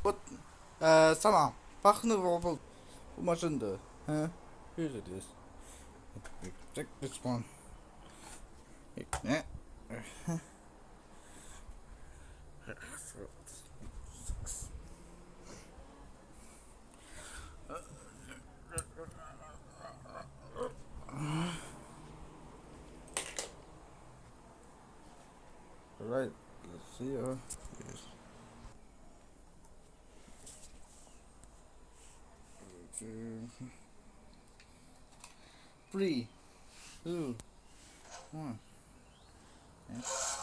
But Sama, pakken we op maar zonder. Huh? Here it is. Take this one. Yeah. Alright, let's see. Yes. 3, 2, 1. Yeah.